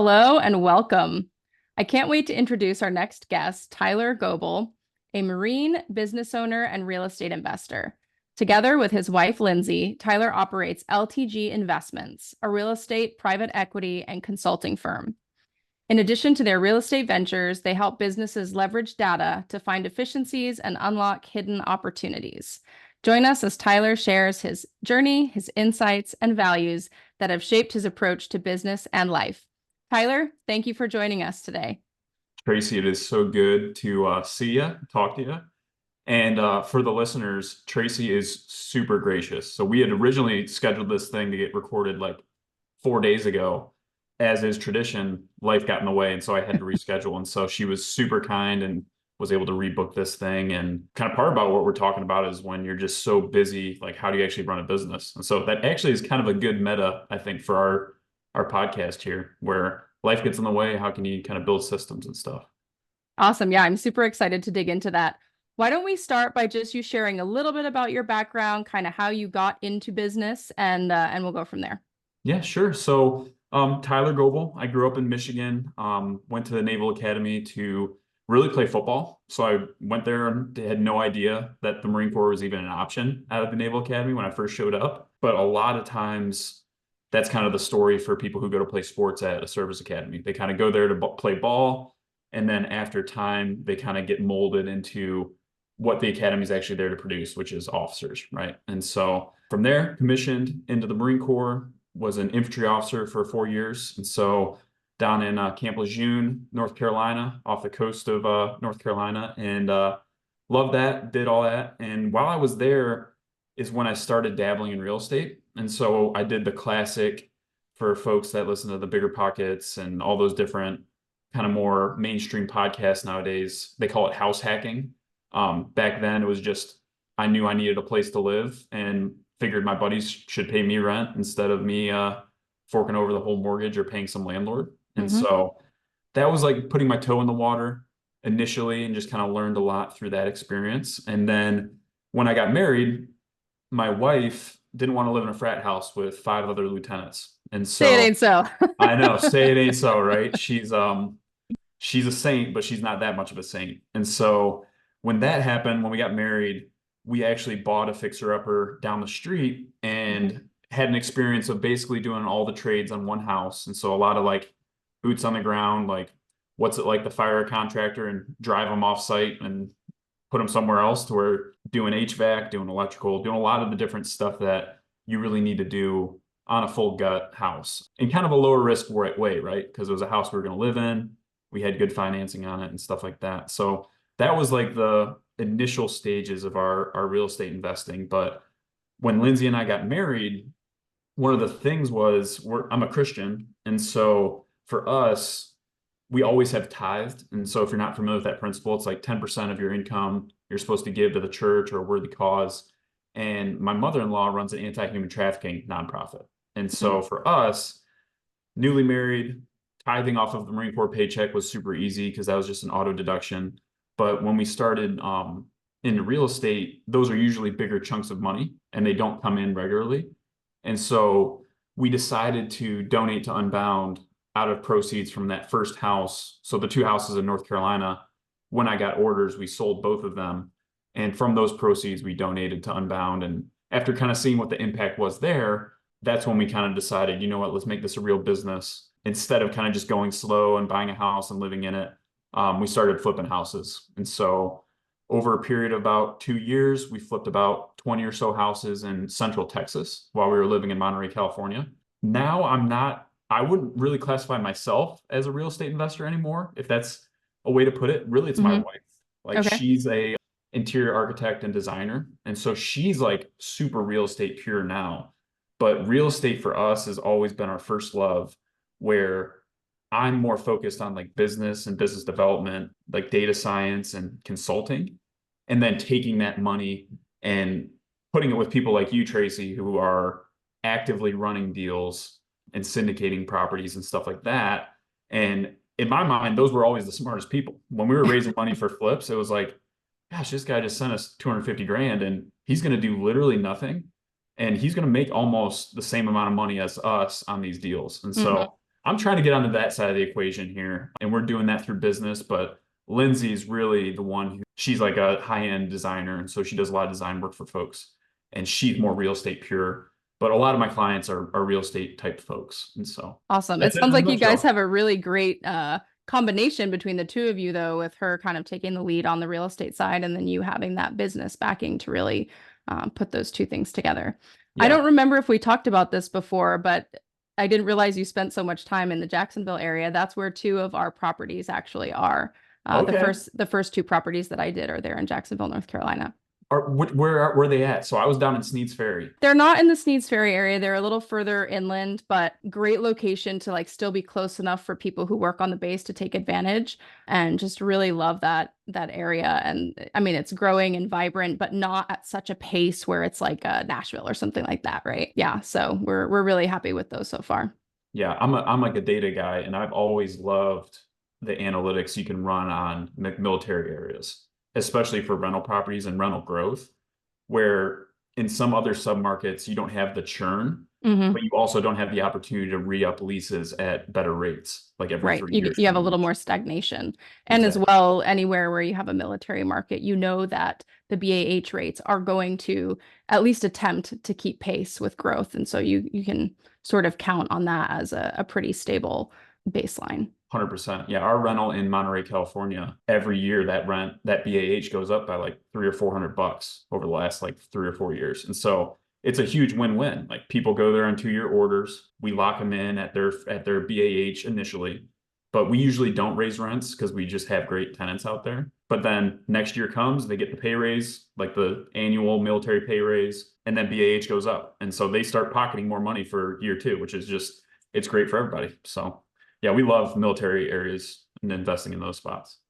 Hello and welcome. I can't wait to introduce our next guest, Tyler Goble, a marine business owner and real estate investor. Together with his wife, Lindsay, Tyler operates LTG Investments, a real estate, private equity, and consulting firm. In addition to their real estate ventures, they help businesses leverage data to find efficiencies and unlock hidden opportunities. Join us as Tyler shares his journey, his insights, and values that have shaped his approach to business and life. Tyler, thank you for joining us today. Tracy, it is so good to see you, talk to you. And for the listeners, Tracy is super gracious. So we had originally scheduled this thing to get recorded like 4 days ago. As is tradition, life got in the way, and so I had to reschedule. And so she was super kind and was able to rebook this thing. And kind of part about what we're talking about is when you're just so busy, like how do you actually run a business? And so that actually is kind of a good meta, I think, for our podcast here, where life gets in the way. How can you kind of build systems and stuff? Awesome. Yeah, I'm super excited to dig into that. Why don't we start by just you sharing a little bit about your background, kind of how you got into business, and we'll go from there. Yeah, sure. So Tyler Goble, I grew up in Michigan, went to the Naval Academy to really play football. So I went there and had no idea that the Marine Corps was even an option out of the Naval Academy when I first showed up. But a lot of times that's kind of the story for people who go to play sports at a service academy. They kind of go there to play ball. And then after time, they kind of get molded into what the academy is actually there to produce, which is officers, right? And so from there, commissioned into the Marine Corps, was an infantry officer for 4 years. And so down in Camp Lejeune, North Carolina, off the coast of North Carolina, and loved that, did all that. And while I was there is when I started dabbling in real estate. And so I did the classic for folks that listen to the Bigger Pockets and all those different kind of more mainstream podcasts nowadays. They call it house hacking. Back then, it was just I knew I needed a place to live and figured my buddies should pay me rent instead of me forking over the whole mortgage or paying some landlord. And so that was like putting my toe in the water initially and just kind of learned a lot through that experience. And then when I got married, my wife didn't want to live in a frat house with five other lieutenants. And Say it so ain't so. I know, say it ain't so, right? She's a saint, but she's not that much of a saint. And so when that happened, when we got married, we actually bought a fixer-upper down the street and had an experience of basically doing all the trades on one house. And so a lot of like boots on the ground, like what's it like to fire a contractor and drive them off site and put them somewhere else, to where doing HVAC, doing electrical, doing a lot of the different stuff that you really need to do on a full gut house in kind of a lower risk way, right? Because it was a house we were going to live in. We had good financing on it and stuff like that. So that was like the initial stages of our real estate investing. But when Lindsay and I got married, one of the things was I'm a Christian. And so for us, we always have tithed. And so if you're not familiar with that principle, it's like 10% of your income you're supposed to give to the church or a worthy cause. And my mother-in-law runs an anti-human trafficking nonprofit. And so for us, newly married, tithing off of the Marine Corps paycheck was super easy because that was just an auto deduction. But when we started into real estate, those are usually bigger chunks of money and they don't come in regularly. And so we decided to donate to Unbound out of proceeds from that first house. So the two houses in North Carolina, when I got orders, we sold both of them. And from those proceeds, we donated to Unbound. And after kind of seeing what the impact was there, that's when we kind of decided, you know what, let's make this a real business. Instead of kind of just going slow and buying a house and living in it, we started flipping houses. And so over a period of about 2 years, we flipped about 20 or so houses in Central Texas while we were living in Monterey, California. Now I wouldn't really classify myself as a real estate investor anymore, if that's a way to put it. Really, it's my wife. Like she's a interior architect and designer. And so she's like super real estate pure now. But real estate for us has always been our first love, where I'm more focused on like business and business development, like data science and consulting, and then taking that money and putting it with people like you, Tracy, who are actively running deals and syndicating properties and stuff like that. And in my mind, those were always the smartest people. When we were raising money for flips, it was like, gosh, this guy just sent us 250 grand and he's going to do literally nothing. And he's going to make almost the same amount of money as us on these deals. And so I'm trying to get onto that side of the equation here, and we're doing that through business. But Lindsay's really the one who she's like a high-end designer, and so she does a lot of design work for folks, and she's more real estate pure. But a lot of my clients are real estate type folks, and so Awesome. It that's it sounds in a like you guys nutshell. have a really great combination between the two of you, though, with her kind of taking the lead on the real estate side and then you having that business backing to really put those two things together. I Yeah. don't remember if we talked about this before, but I didn't realize you spent so much time in the Jacksonville area. That's where two of our properties actually are. Okay. The first two properties that I did are there in Jacksonville, North Carolina. Where are they at? So I was down in Sneeds Ferry. They're not in the Sneeds Ferry area. They're a little further inland, but great location to like still be close enough for people who work on the base to take advantage and just really love that area. And I mean, it's growing and vibrant, but not at such a pace where it's like Nashville or something like that, right? Yeah. So we're really happy with those so far. Yeah, I'm like a data guy, and I've always loved the analytics you can run on military areas, especially for rental properties and rental growth, where in some other submarkets you don't have the churn, Hmm. but you also don't have the opportunity to re-up leases at better rates, like every Right. 3 years You have a pretty little more much. stagnation. And as Exactly. well, anywhere where you have a military market, you know that the BAH rates are going to at least attempt to keep pace with growth. And so you can sort of count on that as a pretty stable baseline. 100%. Yeah, our rental in Monterey, California, every year that BAH goes up by like 300 or 400 bucks over the last like 3 or 4 years. And so it's a huge win-win. Like people go there on 2-year orders. We lock them in at their BAH initially, but we usually don't raise rents because we just have great tenants out there. But then next year comes, they get the pay raise, like the annual military pay raise, and then BAH goes up. And so they start pocketing more money for year two, which is just it's great for everybody. So yeah, we love military areas and investing in those spots.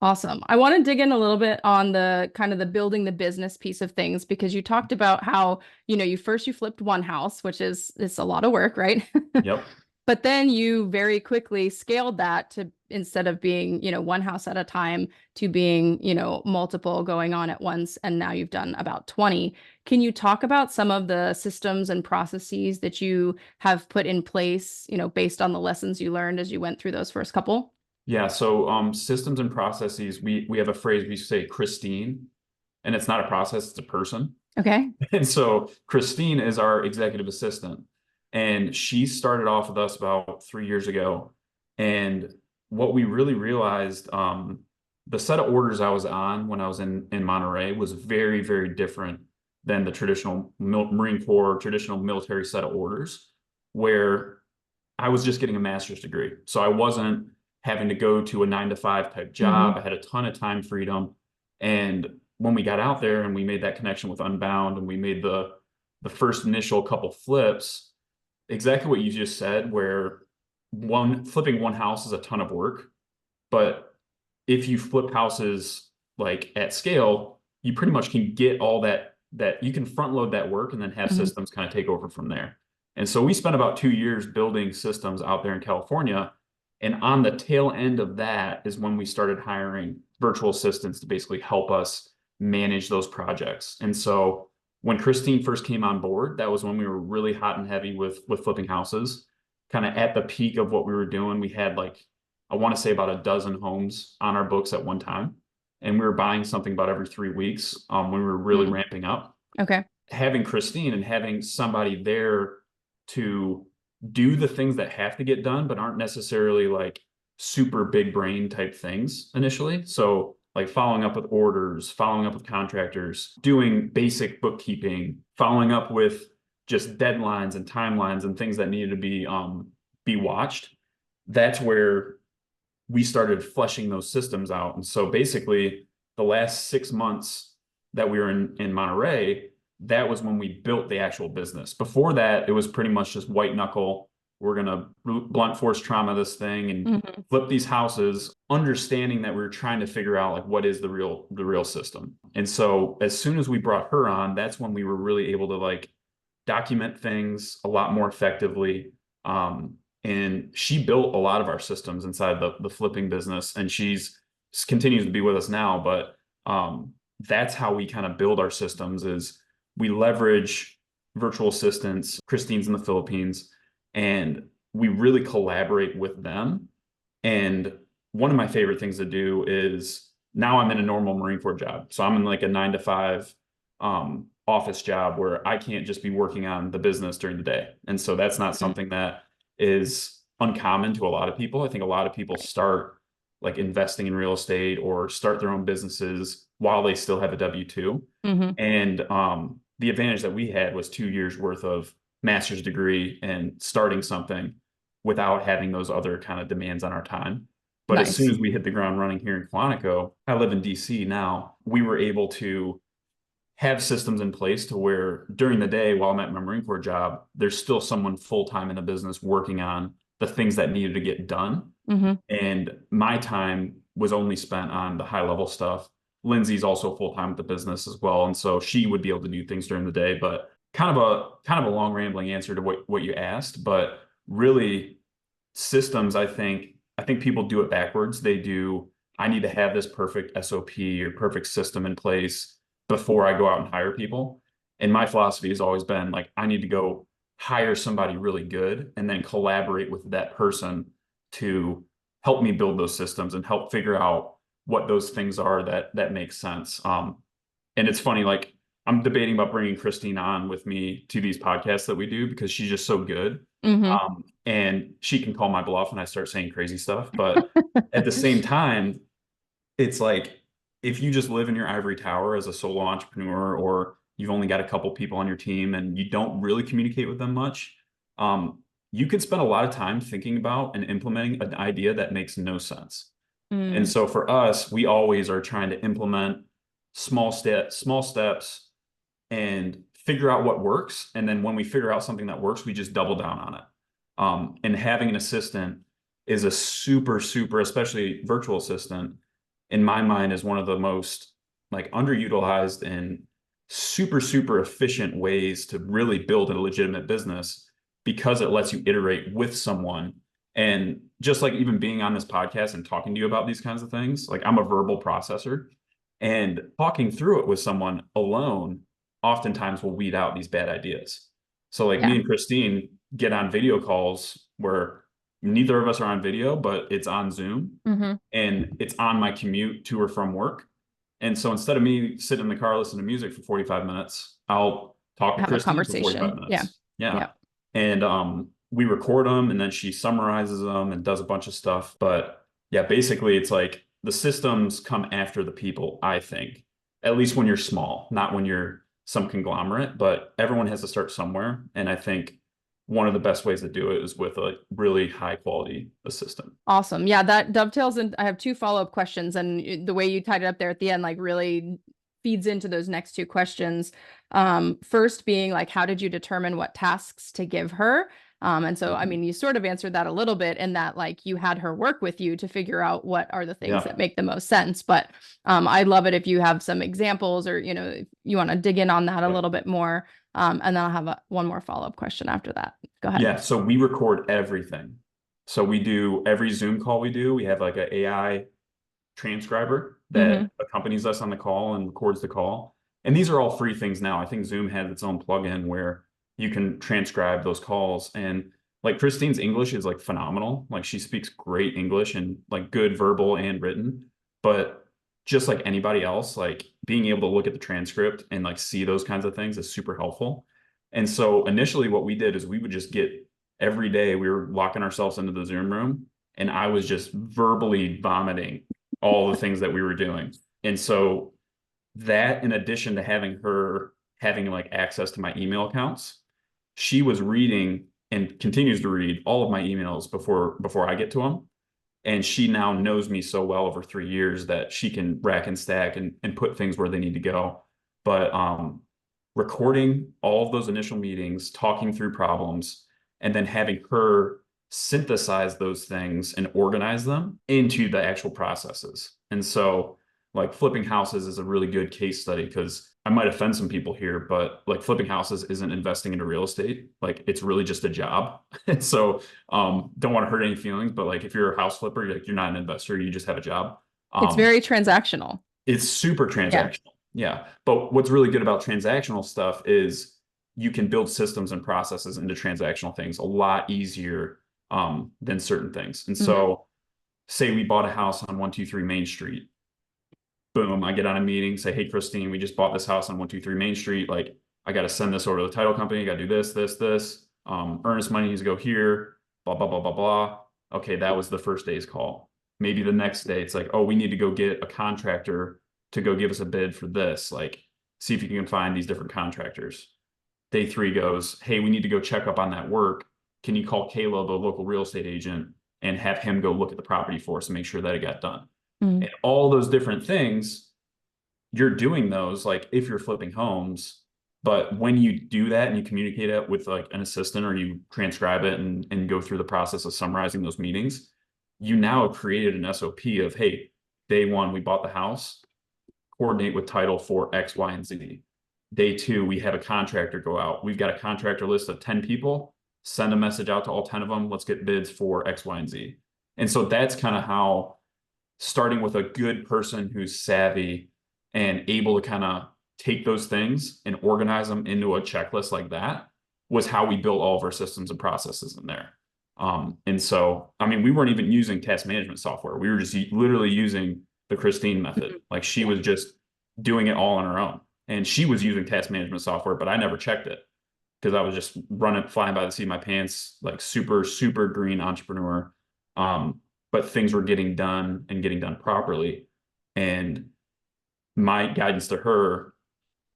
Awesome. I want to dig in a little bit on the kind of the building the business piece of things because you talked about how, you flipped one house, which is it's a lot of work, right? Yep. But then you very quickly scaled that to instead of being, one house at a time to being, multiple going on at once. And now you've done about 20. Can you talk about some of the systems and processes that you have put in place, based on the lessons you learned as you went through those first couple? Yeah. So systems and processes, we have a phrase we say Christine, and it's not a process, it's a person. Okay. And so Christine is our executive assistant, and she started off with us about 3 years ago. And what we really realized, the set of orders I was on when I was in Monterey was very, very different than the traditional Marine Corps, traditional military set of orders, where I was just getting a master's degree. So I wasn't having to go to a 9 to 5 type job. Hmm. I had a ton of time freedom. And when we got out there and we made that connection with Unbound and we made the first initial couple flips, exactly what you just said, where one flipping one house is a ton of work. But if you flip houses like at scale, you pretty much can get all that you can front load that work and then have Hmm. systems kind of take over from there. And so we spent about 2 years building systems out there in California. And on the tail end of that is when we started hiring virtual assistants to basically help us manage those projects. And so when Christine first came on board, that was when we were really hot and heavy with flipping houses. Kind of at the peak of what we were doing, we had like I want to say about a dozen homes on our books at one time. And we were buying something about every 3 weeks when we were really Mm. ramping up. Okay. Having Christine and having somebody there to do the things that have to get done, but aren't necessarily like super big brain type things initially. So, like following up with orders, following up with contractors, doing basic bookkeeping, following up with just deadlines and timelines and things that needed to be watched. That's where we started fleshing those systems out. And so basically, the last 6 months that we were in Monterey, that was when we built the actual business. Before that, it was pretty much just white knuckle. We're going to blunt force trauma this thing and Hmm. flip these houses, understanding that we were trying to figure out like what is the real system. And so as soon as we brought her on, that's when we were really able to like document things a lot more effectively. And she built a lot of our systems inside the flipping business, and she's continues to be with us now. But that's how we kind of build our systems is we leverage virtual assistants. Christine's in the Philippines, and we really collaborate with them. And one of my favorite things to do is now I'm in a normal Marine Corps job. So I'm in like a 9 to 5 office job where I can't just be working on the business during the day. And so that's not something that is uncommon to a lot of people. I think a lot of people start like investing in real estate or start their own businesses while they still have a W-2. And the advantage that we had was 2 years worth of master's degree and starting something without having those other kind of demands on our time. But as soon Nice. as we hit the ground running here in Quantico, I live in DC now, we were able to have systems in place to where during the day while I'm at my Marine Corps job, there's still someone full-time in the business working on the things that needed to get done. And my time was only spent on the high level stuff. Lindsay's also full-time with the business as well. And so she would be able to do things during the day, but kind of a long rambling answer to what you asked, but really systems, I think people do it backwards. They do, I need to have this perfect SOP or perfect system in place before I go out and hire people. And my philosophy has always been like, I need to go hire somebody really good and then collaborate with that person to help me build those systems and help figure out what those things are that make sense. And it's funny, like I'm debating about bringing Christine on with me to these podcasts that we do because she's just so good. And she can call my bluff when I start saying crazy stuff. But at the same time, it's like if you just live in your ivory tower as a solo entrepreneur, or you've only got a couple people on your team and you don't really communicate with them much, you could spend a lot of time thinking about and implementing an idea that makes no sense. And so for us, we always are trying to implement small steps and figure out what works. And then when we figure out something that works, we just double down on it. And having an assistant is a super, especially virtual assistant, in my mind, is one of the most like underutilized and super efficient ways to really build a legitimate business because it lets you iterate with someone. And just like even being on this podcast and talking to you about these kinds of things, like I'm a verbal processor, and talking through it with someone alone oftentimes will weed out these bad ideas. So like me and Christine get on video calls where neither of us are on video, but it's on Zoom and it's on my commute to or from work. And so instead of me sitting in the car listening to music for 45 minutes, I'll talk to Have a Christine for 45 conversation. minutes. Yeah. And we record them and then she summarizes them and does a bunch of stuff. But yeah, basically it's like the systems come after the people, I think, at least when you're small, not when you're some conglomerate, but everyone has to start somewhere. And I think one of the best ways to do it is with a really high quality assistant. Awesome. Yeah, that dovetails. And I have two follow-up questions. And the way you tied it up there at the end, like really feeds into those next two questions. First being like, how did you determine what tasks to give her? And so, I mean, you sort of answered that a little bit in that, like, you had her work with you to figure out what are the things that make the most sense. But I'd love it if you have some examples or, if you want to dig in on that a little bit more. And then I'll have one more follow-up question after that. Go ahead. Yeah. So we record everything. So we do every Zoom call we have like an AI transcriber that accompanies us on the call and records the call. And these are all free things now. I think Zoom has its own plugin where you can transcribe those calls. And like Christine's English is like phenomenal. Like she speaks great English and like good verbal and written. But just like anybody else, like being able to look at the transcript and like see those kinds of things is super helpful. And so initially what we did is we would just get every day, we were locking ourselves into the Zoom room and I was just verbally vomiting all the things that we were doing. And so that, in addition to having her having like access to my email accounts, she was reading and continues to read all of my emails before I get to them. And she now knows me so well over 3 years that she can rack and stack and put things where they need to go. But recording all of those initial meetings, talking through problems, and then having her synthesize those things and organize them into the actual processes. And so like flipping houses is a really good case study because I might offend some people here, but like flipping houses isn't investing into real estate. Like it's really just a job. And so don't want to hurt any feelings, but like if you're a house flipper, you're not an investor, you just have a job. It's very transactional. It's super transactional. Yeah. But what's really good about transactional stuff is you can build systems and processes into transactional things a lot easier than certain things. And Mhm. so say we bought a house on 123 Main Street. Boom, I get on a meeting, say, hey, Christine, we just bought this house on 123 Main Street. Like, I got to send this over to the title company. I got to do this, this, this. Earnest money needs to go here, blah, blah, blah, blah, blah. Okay, that was the first day's call. Maybe the next day, it's like, oh, we need to go get a contractor to go give us a bid for this. Like, see if you can find these different contractors. Day 3 goes, hey, we need to go check up on that work. Can you call Caleb, a local real estate agent, and have him go look at the property for us and make sure that it got done? Mhm. And all those different things, you're doing those like if you're flipping homes. But when you do that and you communicate it with like an assistant, or you transcribe it and go through the process of summarizing those meetings, you now have created an SOP of, hey, day 1, we bought the house, coordinate with title for X, Y, and Z. Day 2, we have a contractor go out. We've got a contractor list of 10 people, send a message out to all 10 of them. Let's get bids for X, Y, and Z. And so that's kind of how, starting with a good person who's savvy and able to kind of take those things and organize them into a checklist like that, was how we built all of our systems and processes in there. And so, I mean, we weren't even using task management software. We were just literally using the Christine method. Like, she was just doing it all on her own. And she was using task management software, but I never checked it because I was just flying by the seat of my pants, like super, super green entrepreneur. But things were getting done and getting done properly. And my guidance to her,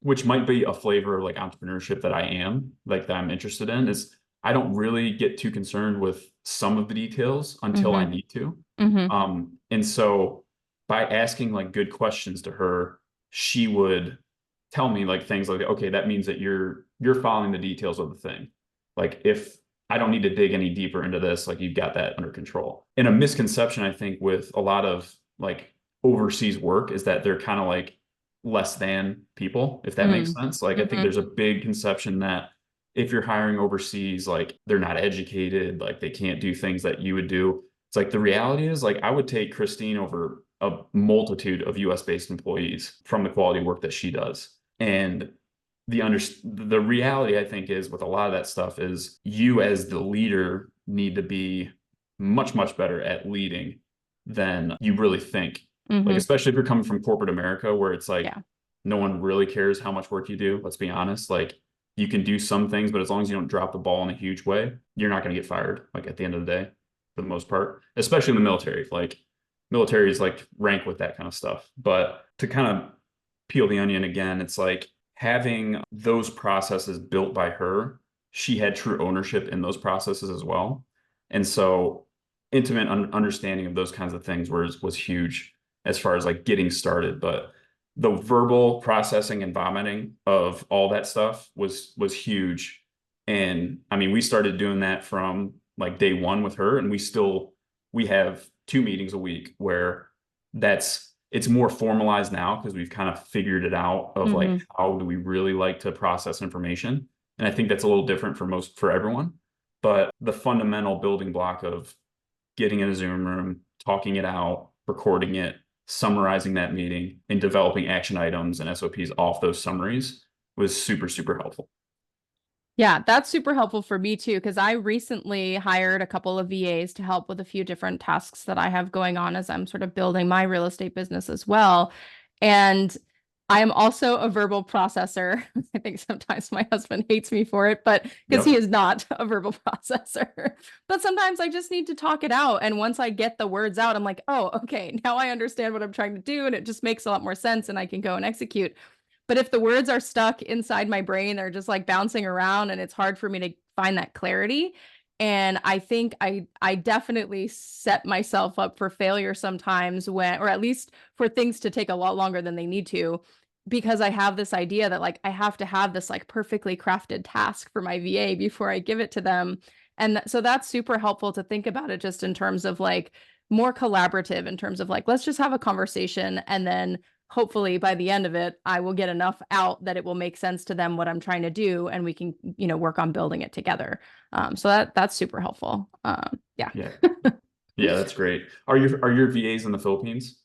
which might be a flavor of like entrepreneurship that I am, like that I'm interested in, is I don't really get too concerned with some of the details until I need to. Mhm. And so by asking like good questions to her, she would tell me like things like, okay, that means that you're following the details of the thing. Like, if I don't need to dig any deeper into this, like, you've got that under control. And a misconception, I think, with a lot of like overseas work is that they're kind of like less than people, if that makes sense. Like, I think Mhm. there's a big conception that if you're hiring overseas, like, they're not educated, like they can't do things that you would do. It's like, the reality is, like, I would take Christine over a multitude of US based employees from the quality of work that she does. And the reality, I think, is with a lot of that stuff is you as the leader need to be much, much better at leading than you really think. Like, Mhm. especially if you're coming from corporate America, where it's like, Yeah. no one really cares how much work you do. Let's be honest. Like, you can do some things, but as long as you don't drop the ball in a huge way, you're not going to get fired, like, at the end of the day, for the most part, especially in the military. Like, military is like rank with that kind of stuff. But to kind of peel the onion again, it's like, having those processes built by her, she had true ownership in those processes as well. And so intimate understanding of those kinds of things was huge as far as like getting started. But the verbal processing and vomiting of all that stuff was huge. And I mean, we started doing that from like day 1 with her, and we have 2 meetings a week where it's more formalized now because we've kind of figured it out of like, Mhm. how do we really like to process information. And I think that's a little different for everyone. But the fundamental building block of getting in a Zoom room, talking it out, recording it, summarizing that meeting, and developing action items and SOPs off those summaries was super, super helpful. Yeah, that's super helpful for me too, because I recently hired a couple of VAs to help with a few different tasks that I have going on as I'm sort of building my real estate business as well. And I am also a verbal processor. I think sometimes my husband hates me for it, but because he Yep. is not a verbal processor. But sometimes I just need to talk it out. And once I get the words out, I'm like, oh, okay, now I understand what I'm trying to do. And it just makes a lot more sense and I can go and execute. But if the words are stuck inside my brain, they're just like bouncing around and it's hard for me to find that clarity. And I think I definitely set myself up for failure sometimes, when, or at least for things to take a lot longer than they need to, because I have this idea that like I have to have this like perfectly crafted task for my VA before I give it to them. And so that's super helpful to think about it just in terms of like more collaborative, in terms of like, let's just have a conversation, and then hopefully by the end of it, I will get enough out that it will make sense to them what I'm trying to do, and we can, work on building it together. So that's super helpful. Yeah. Yeah. Yeah, that's great. Are your VAs in the Philippines?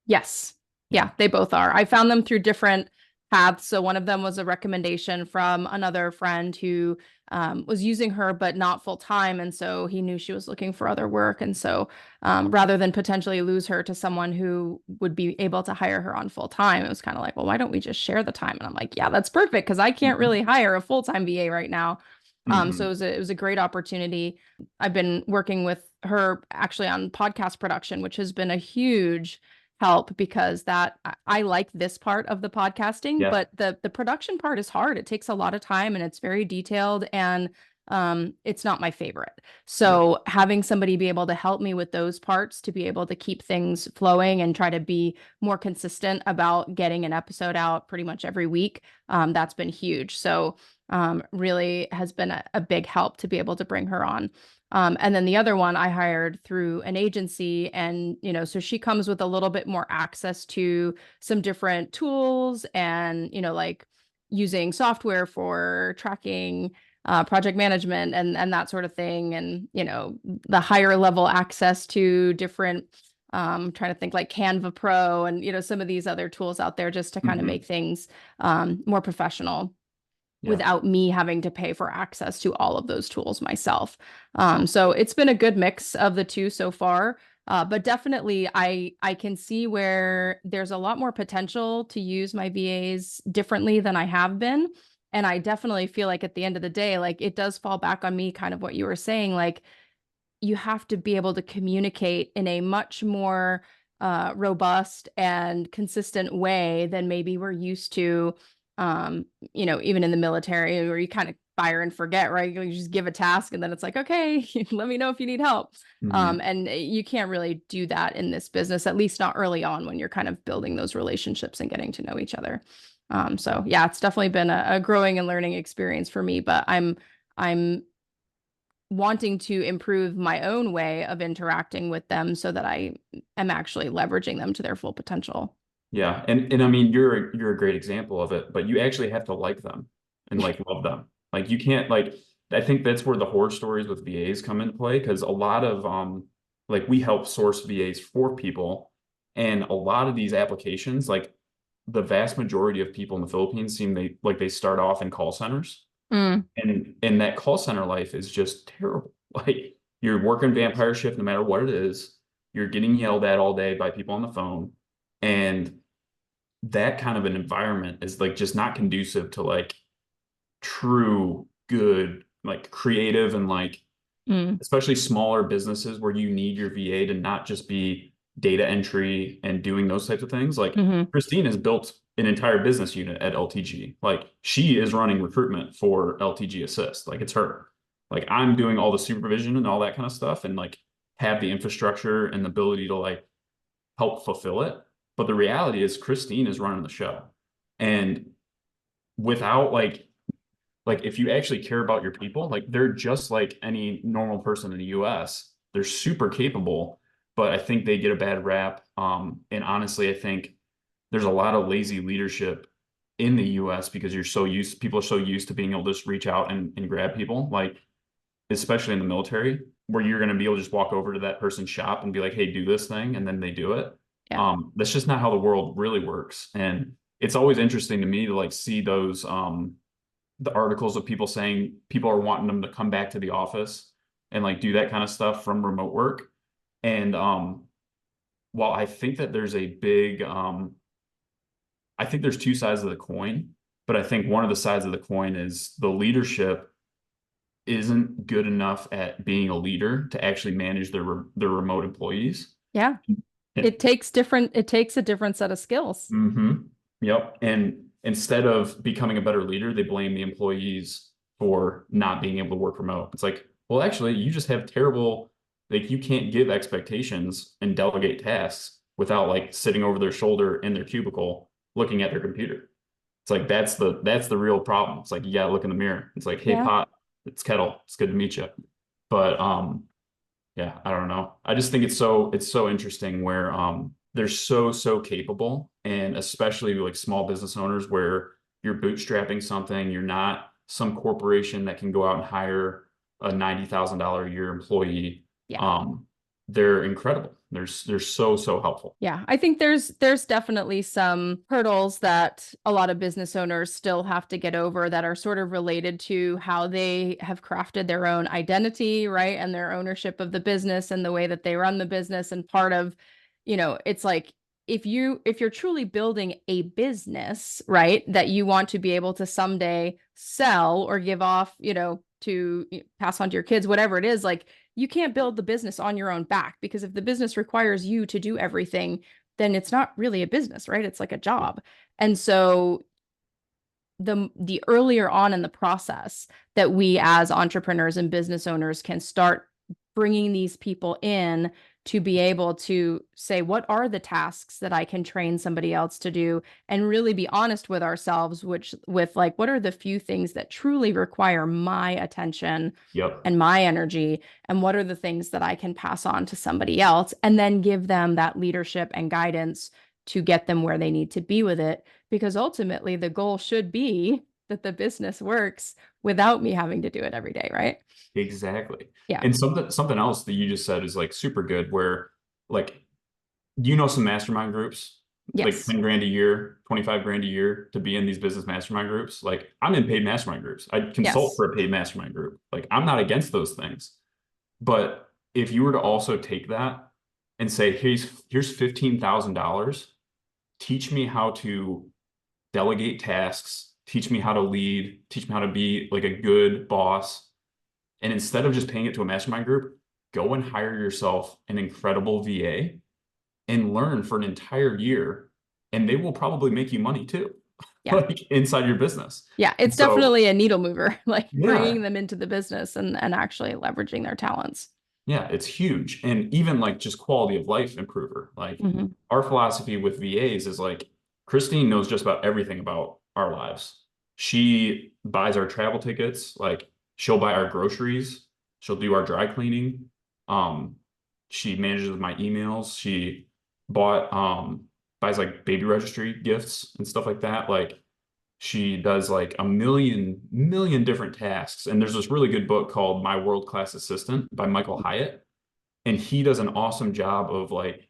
Yes. Yeah. Yeah, they both are. I found them through different paths. So one of them was a recommendation from another friend who was using her, but not full time. And so he knew she was looking for other work. And so rather than potentially lose her to someone who would be able to hire her on full time, it was kind of like, well, why don't we just share the time? And I'm like, yeah, that's perfect because I can't Mhm. really hire a full-time VA right now. So Mhm. it was a great opportunity. I've been working with her actually on podcast production, which has been a huge help because I like this part of the podcasting, Yeah. but the production part is hard. It takes a lot of time and it's very detailed and it's not my favorite. Yeah. So having somebody be able to help me with those parts to be able to keep things flowing and try to be more consistent about getting an episode out pretty much every week, that's been huge. So really has been a big help to be able to bring her on. And then the other one I hired through an agency. And, so she comes with a little bit more access to some different tools and, like using software for tracking project management and that sort of thing. And, the higher level access to different, trying to think like Canva Pro and, some of these other tools out there just to kind of Mhm. make things more professional Yeah. without me having to pay for access to all of those tools myself. Oh, So it's been a good mix of the two so far. But definitely I can see where there's a lot more potential to use my VAs differently than I have been. And I definitely feel like at the end of the day, like it does fall back on me, kind of what you were saying, like you have to be able to communicate in a much more robust and consistent way than maybe we're used to, um, even in the military where you kind of fire and forget, right? You just give a task and then it's like, okay, let me know if you need help. mhm. And you can't really do that in this business, at least not early on when you're kind of building those relationships and getting to know each other. So yeah, it's definitely been a growing and learning experience for me, but I'm wanting to improve my own way of interacting with them so that I am actually leveraging them to their full potential. Yeah. And I mean, you're a great example of it, but you actually have to like them and like love them. Like you can't like I think that's where the horror stories with VAs come into play because a lot of like we help source VAs for people and a lot of these applications, like the vast majority of people in the Philippines seem they start off in call centers Mm, and that call center life is just terrible. Like you're working vampire shift no matter what it is. You're getting yelled at all day by people on the phone. And that kind of an environment is like just not conducive to like true good, like creative and like mm, especially smaller businesses where you need your VA to not just be data entry and doing those types of things. Like hmm. Christine has built an entire business unit at LTG. Like she is running recruitment for LTG Assist. Like it's her. Like I'm doing all the supervision and all that kind of stuff and like have the infrastructure and the ability to like help fulfill it. But the reality is Christine is running the show. And without like if you actually care about your people, like they're just like any normal person in the US. They're super capable, but I think they get a bad rap. And honestly, I think there's a lot of lazy leadership in the US because people are so used to being able to just reach out and grab people, like especially in the military, where you're going to be able to just walk over to that person's shop and be like, hey, do this thing, and then they do it. Yeah. That's just not how the world really works. And it's always interesting to me to like see those the articles of people saying people are wanting them to come back to the office and like do that kind of stuff from remote work. And while I think that there's a big I think there's two sides of the coin, but I think one of the sides of the coin is the leadership isn't good enough at being a leader to actually manage their remote employees. Yeah. Yeah. It takes a different set of skills. Mm-hmm. Yep. And instead of becoming a better leader, they blame the employees for not being able to work remote. It's like, well, actually, you just have terrible, like you can't give expectations and delegate tasks without like sitting over their shoulder in their cubicle looking at their computer. It's like that's the real problem. It's like you gotta look in the mirror. It's like, hey Yeah. pot, it's Kettle. It's good to meet you. But yeah, I don't know. I just think it's so interesting where they're so capable and especially like small business owners where you're bootstrapping something, you're not some corporation that can go out and hire a $90,000 a year employee. Yeah. Um they're incredible. They're so helpful. Yeah, I think there's definitely some hurdles that a lot of business owners still have to get over that are sort of related to how they have crafted their own identity, right? And their ownership of the business and the way that they run the business. And part of, it's like if you're truly building a business, right, that you want to be able to someday sell or give off, to pass on to your kids, whatever it is, like you can't build the business on your own back, because if the business requires you to do everything, then it's not really a business, right? It's like a job. And so the earlier on in the process that we as entrepreneurs and business owners can start bringing these people in to be able to say, what are the tasks that I can train somebody else to do, and really be honest with ourselves, with like, what are the few things that truly require my attention Yep. and my energy, and what are the things that I can pass on to somebody else, and then give them that leadership and guidance to get them where they need to be with it. Because ultimately the goal should be that the business works without me having to do it every day, right? Exactly. Yeah. And something else that you just said is like super good, where like, some mastermind groups, like Yes. 10 grand a year, 25 grand a year to be in these business mastermind groups. Like I'm in paid mastermind groups. I consult Yes. for a paid mastermind group. Like I'm not against those things. But if you were to also take that and say, here's $15,000, teach me how to delegate tasks, teach me how to lead, teach me how to be like a good boss. And instead of just paying it to a mastermind group, go and hire yourself an incredible VA and learn for an entire year. And they will probably make you money too, Yeah. like inside your business. Yeah. And It's so, definitely a needle mover, like yeah, bringing them into the business and actually leveraging their talents. yeah, it's huge. And even like just quality of life improver. Like Mhm. our philosophy with VAs is like Christine knows just about everything about our lives. She buys our travel tickets, like she'll buy our groceries, she'll do our dry cleaning. Um, she manages my emails. She bought buys like baby registry gifts and stuff like that. Like she does like a million different tasks. And there's this really good book called My World Class Assistant by Michael Hyatt. And he does an awesome job of like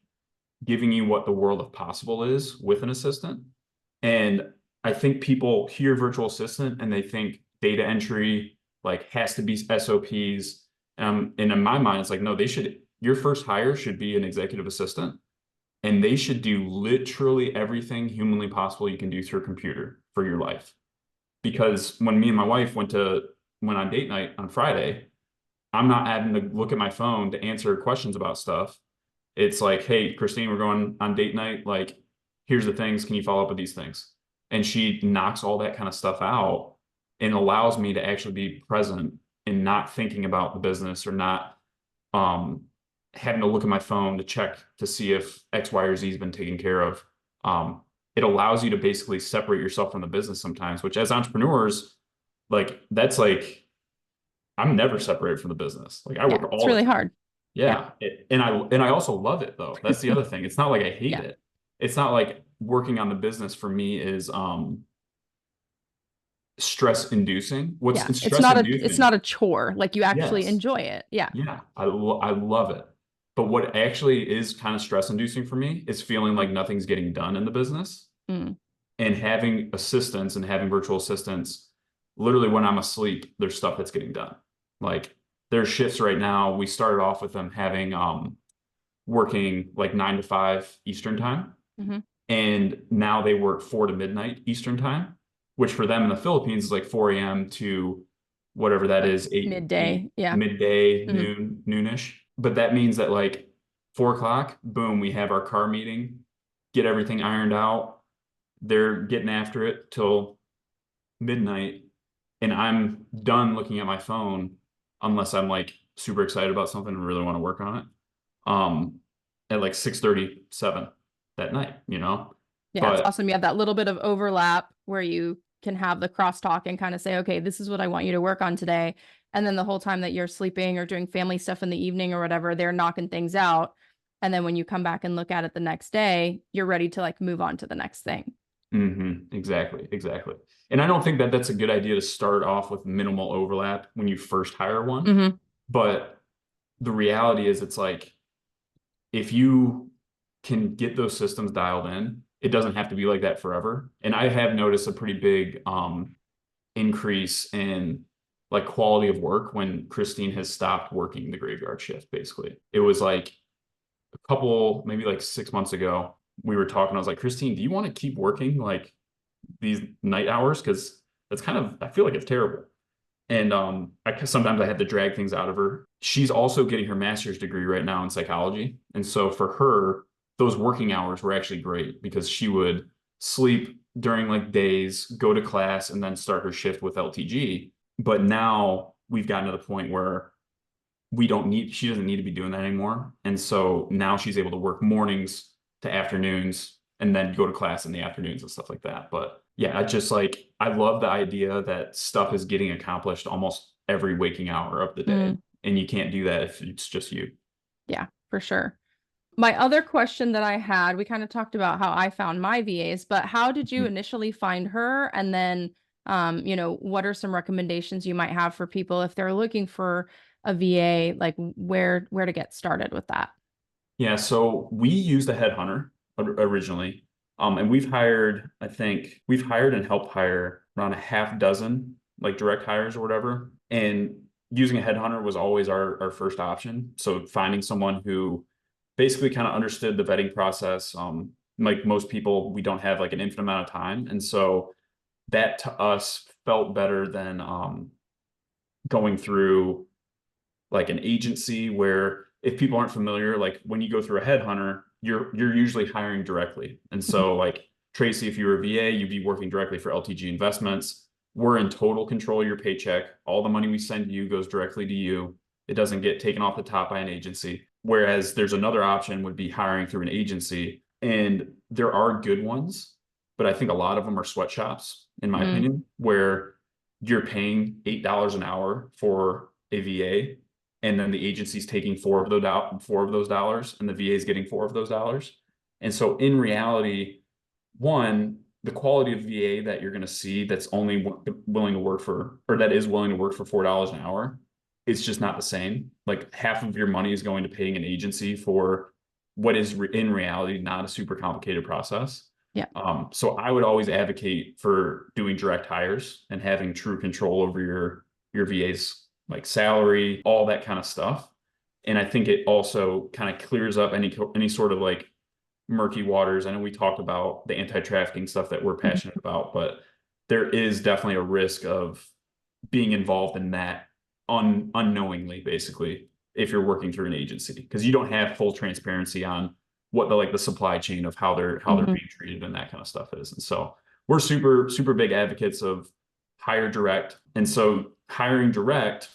giving you what the world of possible is with an assistant. And I think people hear virtual assistant and they think data entry like has to be SOPs. And in my mind, it's like, no, your first hire should be an executive assistant, and they should do literally everything humanly possible you can do through a computer for your life. Because when me and my wife went on date night on Friday, I'm not having to look at my phone to answer questions about stuff. It's like, hey, Christine, we're going on date night. Like, here's the things. Can you follow up with these things? And she knocks all that kind of stuff out and allows me to actually be present and not thinking about the business, or not um, having to look at my phone to check to see if X, Y, or Z has been taken care of. Um, it allows you to basically separate yourself from the business sometimes, which as entrepreneurs, like that's like I'm never separated from the business. Like I Yeah. work It's all the really time. hard. Yeah. Yeah. And I also love it though. That's the other thing. It's not like I hate Yeah. it. It's not like working on the business for me is stress inducing. What's Yeah. It's stress not it's inducing? not a chore. Like you actually Yes. enjoy it. Yeah. Yeah. I love it. But what actually is kind of stress inducing for me is feeling like nothing's getting done in the business, Mm. and having assistants and having virtual assistants. Literally when I'm asleep, there's stuff that's getting done. Like there's shifts right now. We started off with them having working like 9 to 5 Eastern time. Hmm. And now they work 4 to midnight Eastern time, which for them in the Philippines is like 4 a.m. to whatever that Like is, eight midday. Yeah. midday, Hmm. noonish. But that means that like 4 o'clock, boom, we have our car meeting, get everything ironed out. They're getting after it till midnight, and I'm done looking at my phone unless I'm like super excited about something and really want to work on it. Um, at like 6:37 that night. Yeah. It's But awesome. You have that little bit of overlap where you can have the crosstalk and kind of say, okay, this is what I want you to work on today. And then the whole time that you're sleeping or doing family stuff in the evening or whatever, they're knocking things out. And then when you come back and look at it the next day, you're ready to like move on to the next thing. exactly. And I don't think that that's a good idea to start off with minimal overlap when you first hire one. Hmm. But the reality is it's like if you can get those systems dialed in, it doesn't have to be like that forever. And I have noticed a pretty big increase in like quality of work when Christine has stopped working the graveyard shift, basically. It was like a couple, maybe like 6 months ago, we were talking. I was like, Christine, do you want to keep working like these night hours? Because that's kind of, I feel like it's terrible. And sometimes I have to drag things out of her. She's also getting her master's degree right now in psychology. And so for her, those working hours were actually great because she would sleep during like days, go to class, and then start her shift with LTG. But now we've gotten to the point where she doesn't need to be doing that anymore. And so now she's able to work mornings to afternoons and then go to class in the afternoons and stuff like that. But yeah, I love the idea that stuff is getting accomplished almost every waking hour of the day. And you can't do that if it's just you. Yeah, for sure. My other question that I had, we kind of talked about how I found my VAs, but how did you initially find her? And then, what are some recommendations you might have for people if they're looking for a VA, like where to get started with that? Yeah, so we used a headhunter originally. And we've hired and helped hire around a half dozen like direct hires or whatever. And using a headhunter was always our first option. So finding someone who basically kind of understood the vetting process. Like most people, we don't have like an infinite amount of time. And so that to us felt better than going through like an agency where if people aren't familiar, like when you go through a headhunter, you're usually hiring directly. And so like Tracy, if you were a VA, you'd be working directly for LTG Investments. We're in total control of your paycheck. All the money we send you goes directly to you. It doesn't get taken off the top by an agency. Whereas there's another option would be hiring through an agency. And there are good ones, but I think a lot of them are sweatshops, in my opinion, where you're paying $8 an hour for a VA, and then the agency's taking four of those dollars, and the VA is getting four of those dollars. And so in reality, one, the quality of VA that you're going to see that's only willing to work for, or that is willing to work for $4 an hour, it's just not the same. Like half of your money is going to paying an agency for what is in reality not a super complicated process. Yeah. So I would always advocate for doing direct hires and having true control over your VA's like salary, all that kind of stuff. And I think it also kind of clears up any sort of like murky waters. I know we talked about the anti-trafficking stuff that we're passionate about, but there is definitely a risk of being involved in that unknowingly, basically, if you're working through an agency, because you don't have full transparency on what the supply chain of how they're being treated and that kind of stuff is. And so we're super big advocates of hire direct. And so hiring direct,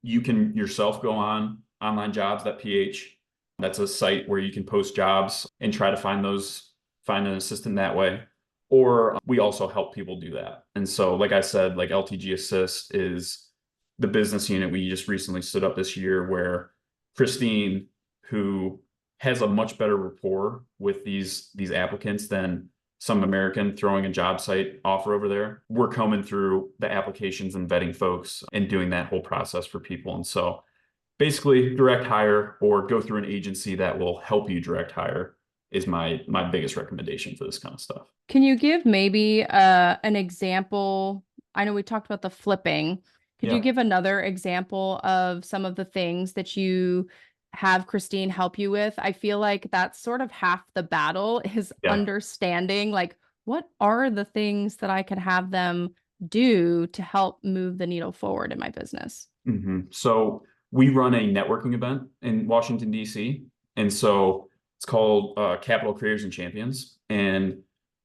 you can yourself go on onlinejobs.ph. That's a site where you can post jobs and try to find an assistant that way. Or we also help people do that. And so, like I said, like LTG Assist is the business unit we just recently stood up this year, where Christine, who has a much better rapport with these applicants than some American throwing a job site offer over there, we're combing through the applications and vetting folks and doing that whole process for people. And so basically direct hire or go through an agency that will help you direct hire is my biggest recommendation for this kind of stuff. Can you give maybe an example? I know we talked about the flipping. Could you give another example of some of the things that you have Christine help you with? I feel like that's sort of half the battle is understanding like what are the things that I can have them do to help move the needle forward in my business? So we run a networking event in Washington, D.C. And so it's called Capital Creators and Champions. And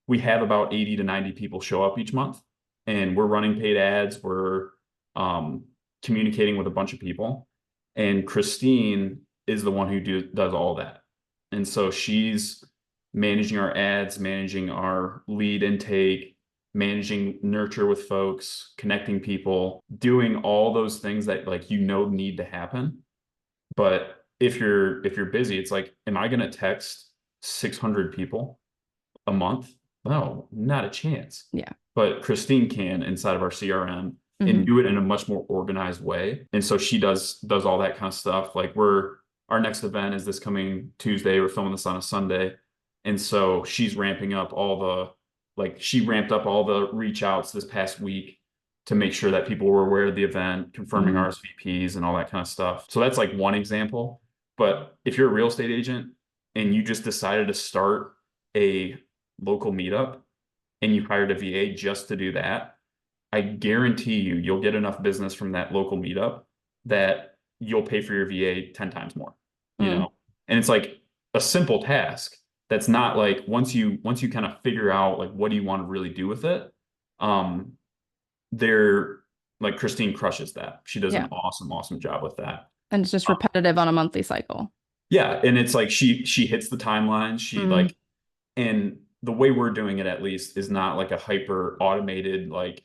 we have about 80 to 90 people show up each month. And we're running paid ads. We're communicating with a bunch of people. And Christine is the one who does all that. And so she's managing our ads, managing our lead intake, managing nurture with folks, connecting people, doing all those things that like need to happen. But if you're busy, it's like, am I going to text 600 people a month? No, not a chance. Yeah. But Christine can inside of our CRM and do it in a much more organized way. And so she does all that kind of stuff. Like we're our next event is this coming Tuesday. We're filming this on a Sunday. And so she's ramping up she ramped up all the reach outs this past week to make sure that people were aware of the event, confirming Mhm. RSVPs and all that kind of stuff. So that's like one example. But if you're a real estate agent and you just decided to start a local meetup and you hired a VA just to do that, I guarantee you'll get enough business from that local meetup that you'll pay for your VA 10 times more, you Mm. know? And it's like a simple task that's not like once you kind of figure out like what do you want to really do with it, um, they're like Christine crushes that. She does an Yeah. awesome job with that. And it's just Uh, repetitive on a monthly cycle. yeah, and it's like she hits the timeline. She Mm. like and the way we're doing it at least is not like a hyper automated like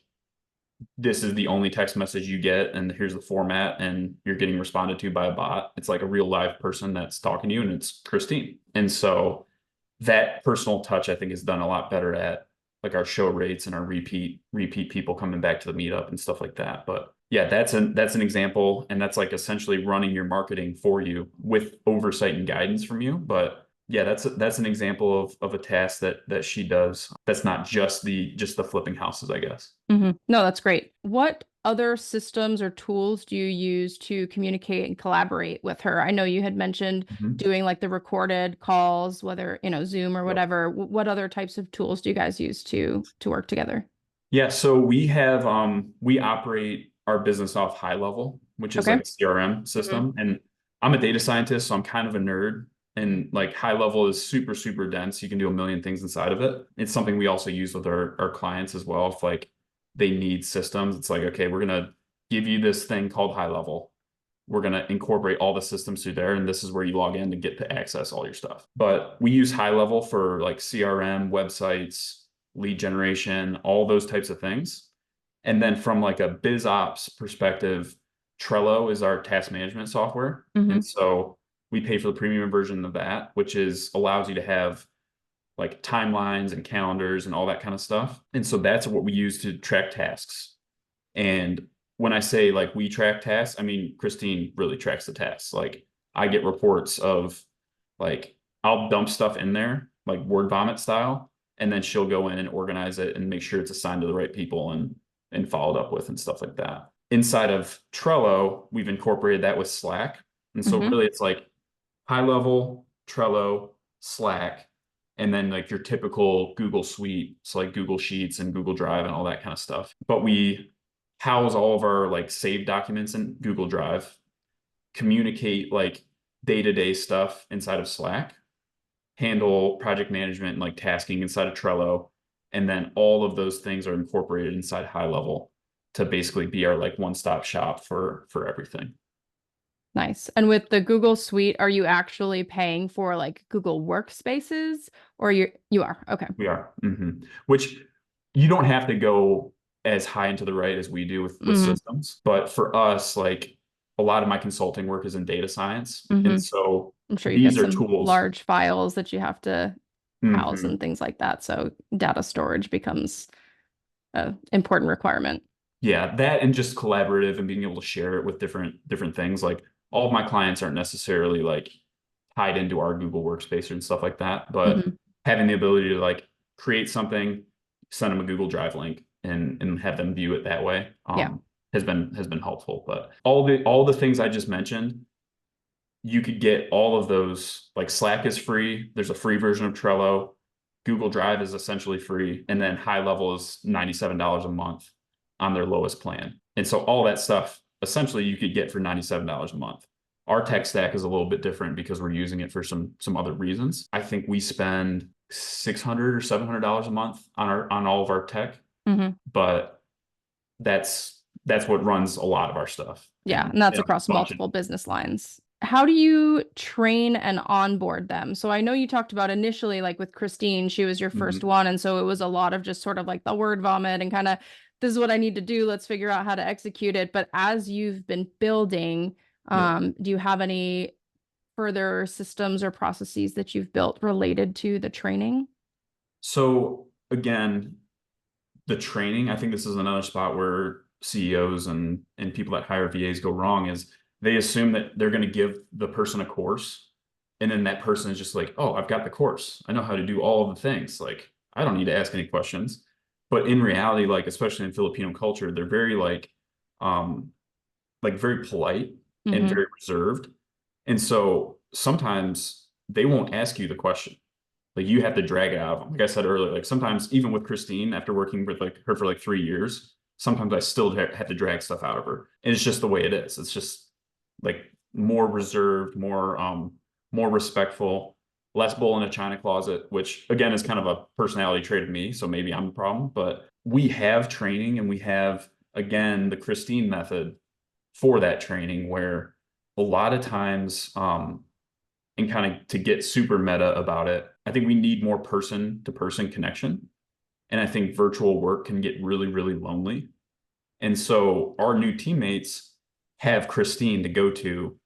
this is the only text message you get and here's the format and you're getting responded to by a bot. It's like a real live person that's talking to you and it's Christine. And so that personal touch I think is done a lot better at like our show rates and our repeat people coming back to the meetup and stuff like that. But yeah, that's an example, and that's like essentially running your marketing for you with oversight and guidance from you. But yeah, that's an example of a task that she does. That's not just the flipping houses, I guess. Hmm. No, that's great. What other systems or tools do you use to communicate and collaborate with her? I know you had mentioned Mhm. doing like the recorded calls, whether, Zoom or Yep. whatever. What other types of tools do you guys use to work together? Yeah, so we operate our business off High Level, which is like Okay. a CRM Hmm. system. And I'm a data scientist, so I'm kind of a nerd. And like High Level is super dense. You can do a million things inside of it. It's something we also use with our clients as well. If like they need systems, it's like, okay, we're gonna give you this thing called High Level. We're gonna incorporate all the systems through there, and this is where you log in to get to access all your stuff. But we use High Level for like CRM, websites, lead generation, all those types of things. And then from like a biz ops perspective, Trello is our task management software. Hmm. And so we pay for the premium version of that, which is allows you to have like timelines and calendars and all that kind of stuff. And so that's what we use to track tasks. And when I say like we track tasks, I mean Christine really tracks the tasks. Like I get reports of like I'll dump stuff in there, like word vomit style, and then she'll go in and organize it and make sure it's assigned to the right people and followed up with and stuff like that. Inside of Trello, we've incorporated that with Slack. And so Hmm. really it's like High Level, Trello, Slack, and then like your typical Google Suite, so like Google Sheets and Google Drive and all that kind of stuff. But we house all of our like saved documents in Google Drive, communicate like day-to-day stuff inside of Slack, handle project management and like tasking inside of Trello, and then all of those things are incorporated inside High Level to basically be our like one-stop shop for everything. Nice. And with the Google Suite, are you actually paying for like Google Workspaces or you are? Okay. We are. Which you don't have to go as high into the right as we do with Hmm. systems. But for us, like a lot of my consulting work is in data science. Hmm. And so I'm sure you these get are some tools. large files that you have to house Mhm. and things like that. So data storage becomes an important requirement. Yeah, that and just collaborative and being able to share it with different things. Like all of my clients aren't necessarily like tied into our Google Workspace and stuff like that, but Hmm. having the ability to like create something, send them a Google Drive link and have them view it that way Yeah. has been helpful. But all the things I just mentioned, you could get all of those. Like Slack is free. There's a free version of Trello. Google Drive is essentially free, and then High Level is $97 a month on their lowest plan. And so all that stuff essentially you could get for $97 a month. Our tech stack is a little bit different because we're using it for some other reasons. I think we spend $600 or $700 a month on all of our tech, Hmm. but that's what runs a lot of our stuff Yeah. and And that's a across bunch of multiple business lines. How do you train and onboard them? So I know you talked about initially, like with Christine, she was your first Mhm. one. And so it was a lot of just sort of like the word vomit and kind of, this is what I need to do. Let's figure out how to execute it. But as you've been building, Yep. do you have any further systems or processes that you've built related to the training? So again, the training, I think this is another spot where CEOs and people that hire VAs go wrong is they assume that they're going to give the person a course, and then that person is just like, oh, I've got the course, I know how to do all of the things, like I don't need to ask any questions. But in reality, like especially in Filipino culture, they're very very polite and Mm-hmm. very reserved. And so sometimes they won't ask you the question. Like you have to drag it out of them. Like I said earlier, like sometimes even with Christine, after working with like her for like 3 years, sometimes I still have to drag stuff out of her. And it's just the way it is. It's just like more reserved, more respectful, less bull in a china closet, which again is kind of a personality trait of me. So maybe I'm the problem, but we have training and we have, again, the Christine method for that training where a lot of times, and kind of to get super meta about it, I think we need more person to person connection. And I think virtual work can get really, really lonely. And so our new teammates have Christine to go to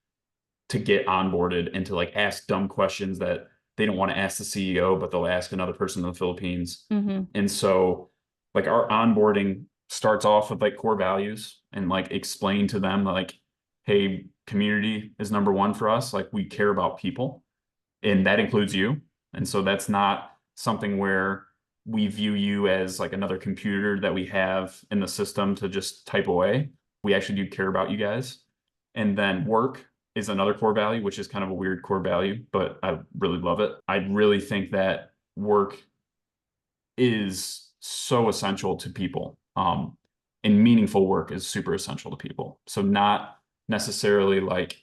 get onboarded and to like ask dumb questions that they don't want to ask the CEO, but they'll ask another person in the Philippines. Mm-hmm. And so like our onboarding starts off with like core values and like explain to them like, hey, community is number one for us. Like we care about people and that includes you. And so that's not something where we view you as like another computer that we have in the system to just type away. We actually do care about you guys. And then work is another core value, which is kind of a weird core value, but I really love it. I really think that work is so essential to people. And meaningful work is super essential to people. So not necessarily like